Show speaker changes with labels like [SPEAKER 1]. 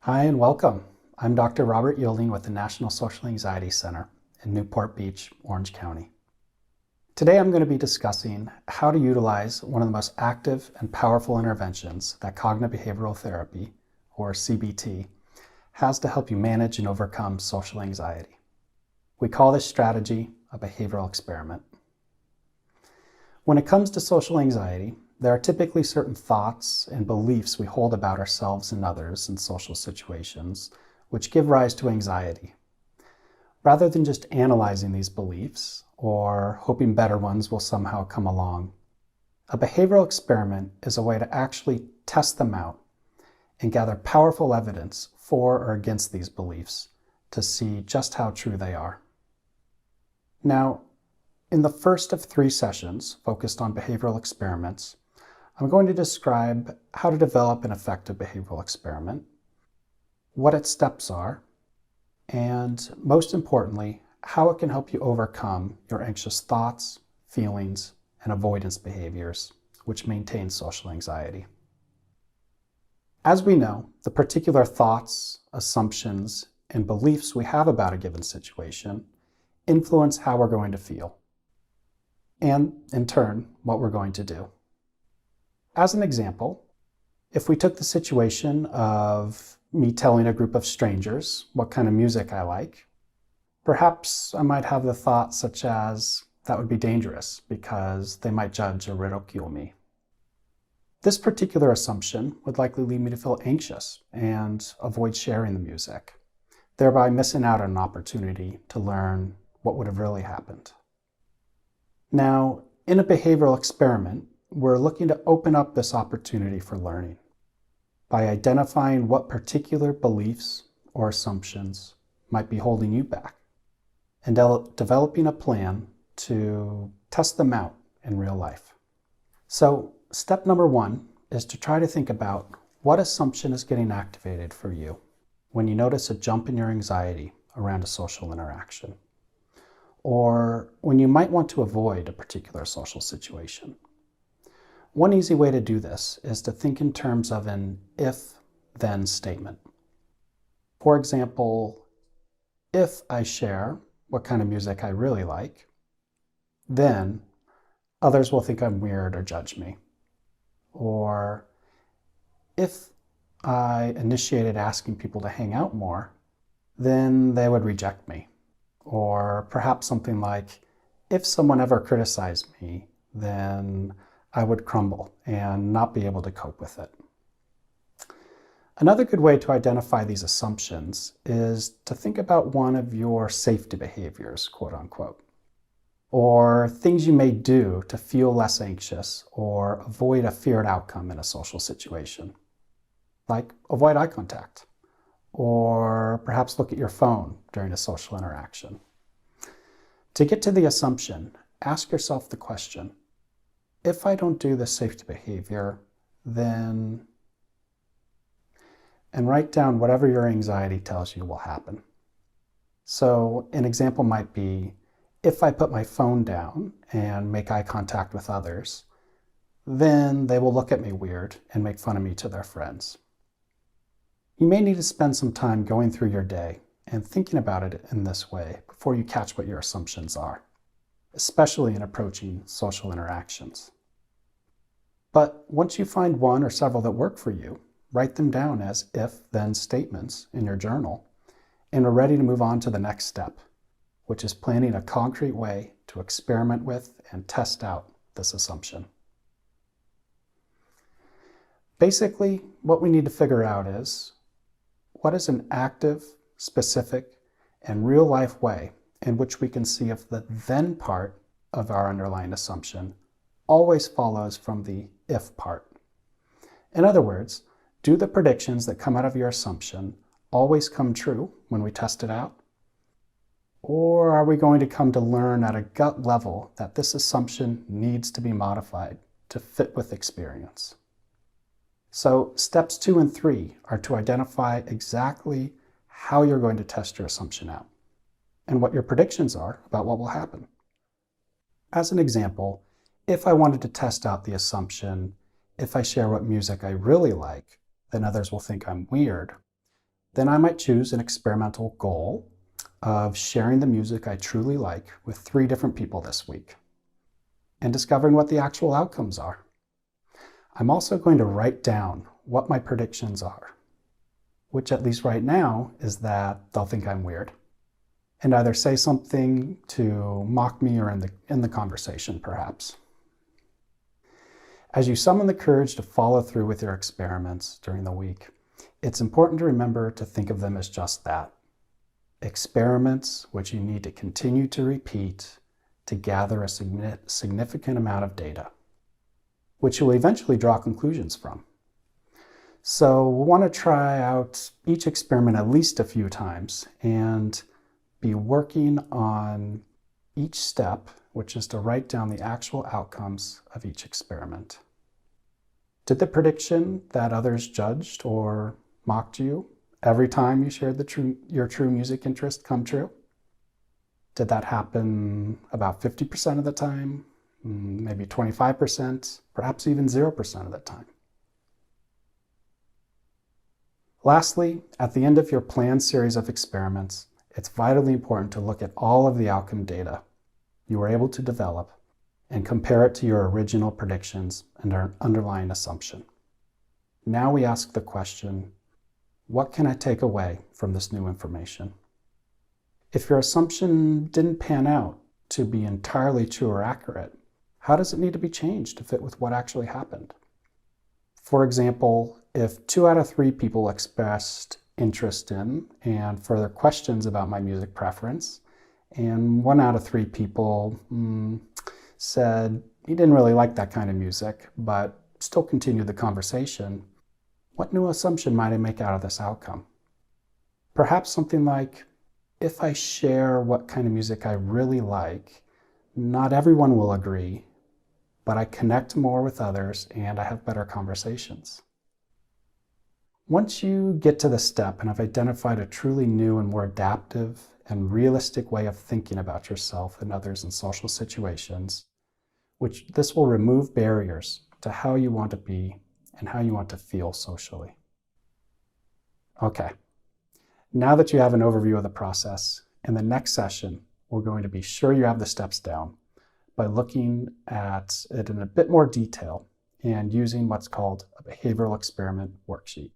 [SPEAKER 1] Hi and welcome. I'm Dr. Robert Yielding with the National Social Anxiety Center in Newport Beach, Orange County. Today I'm going to be discussing how to utilize one of the most active and powerful interventions that cognitive behavioral therapy, or CBT, has to help you manage and overcome social anxiety. We call this strategy a behavioral experiment. When it comes to social anxiety, there are typically certain thoughts and beliefs we hold about ourselves and others in social situations, which give rise to anxiety. Rather than just analyzing these beliefs or hoping better ones will somehow come along, a behavioral experiment is a way to actually test them out and gather powerful evidence for or against these beliefs to see just how true they are. Now, in the first of 3 sessions focused on behavioral experiments, I'm going to describe how to develop an effective behavioral experiment, what its steps are, and most importantly, how it can help you overcome your anxious thoughts, feelings, and avoidance behaviors, which maintain social anxiety. As we know, the particular thoughts, assumptions, and beliefs we have about a given situation influence how we're going to feel, and in turn, what we're going to do. As an example, if we took the situation of me telling a group of strangers what kind of music I like, perhaps I might have the thought such as, that would be dangerous because they might judge or ridicule me. This particular assumption would likely lead me to feel anxious and avoid sharing the music, thereby missing out on an opportunity to learn what would have really happened. Now, in a behavioral experiment, we're looking to open up this opportunity for learning by identifying what particular beliefs or assumptions might be holding you back and developing a plan to test them out in real life. So step number 1 is to try to think about what assumption is getting activated for you when you notice a jump in your anxiety around a social interaction, or when you might want to avoid a particular social situation. One easy way to do this is to think in terms of an if-then statement. For example, if I share what kind of music I really like, then others will think I'm weird or judge me. Or if I initiated asking people to hang out more, then they would reject me. Or perhaps something like, if someone ever criticized me, then I would crumble and not be able to cope with it. Another good way to identify these assumptions is to think about one of your safety behaviors, quote unquote, or things you may do to feel less anxious or avoid a feared outcome in a social situation, like avoid eye contact, or perhaps look at your phone during a social interaction. To get to the assumption, ask yourself the question, if I don't do this safety behavior, then... and write down whatever your anxiety tells you will happen. So an example might be, if I put my phone down and make eye contact with others, then they will look at me weird and make fun of me to their friends. You may need to spend some time going through your day and thinking about it in this way before you catch what your assumptions are, especially in approaching social interactions. But once you find one or several that work for you, write them down as if-then statements in your journal, and are ready to move on to the next step, which is planning a concrete way to experiment with and test out this assumption. Basically, what we need to figure out is, what is an active, specific, and real-life way in which we can see if the then part of our underlying assumption always follows from the if part. In other words, do the predictions that come out of your assumption always come true when we test it out? Or are we going to come to learn at a gut level that this assumption needs to be modified to fit with experience? So steps 2 and 3 are to identify exactly how you're going to test your assumption out and what your predictions are about what will happen. As an example, if I wanted to test out the assumption, if I share what music I really like, then others will think I'm weird, Then I might choose an experimental goal of sharing the music I truly like with 3 different people this week and discovering what the actual outcomes are. I'm also going to write down what my predictions are, which at least right now is that they'll think I'm weird and either say something to mock me or in the conversation perhaps. As you summon the courage to follow through with your experiments during the week, it's important to remember to think of them as just that. Experiments which you need to continue to repeat to gather a significant amount of data, which you'll eventually draw conclusions from. So we'll want to try out each experiment at least a few times and be working on each step, which is to write down the actual outcomes of each experiment. Did the prediction that others judged or mocked you every time you shared your true music interest come true? Did that happen about 50% of the time, maybe 25%, perhaps even 0% of the time? Lastly, at the end of your planned series of experiments, it's vitally important to look at all of the outcome data you were able to develop and compare it to your original predictions and our underlying assumption. Now we ask the question, what can I take away from this new information? If your assumption didn't pan out to be entirely true or accurate, how does it need to be changed to fit with what actually happened? For example, if 2 out of 3 people expressed interest in and further questions about my music preference, and 1 out of 3 people said he didn't really like that kind of music, but still continued the conversation, what new assumption might I make out of this outcome? Perhaps something like, if I share what kind of music I really like, not everyone will agree, but I connect more with others and I have better conversations. Once you get to this step and have identified a truly new and more adaptive and realistic way of thinking about yourself and others in social situations, which this will remove barriers to how you want to be and how you want to feel socially. Okay, now that you have an overview of the process, in the next session, we're going to be sure you have the steps down by looking at it in a bit more detail and using what's called a behavioral experiment worksheet.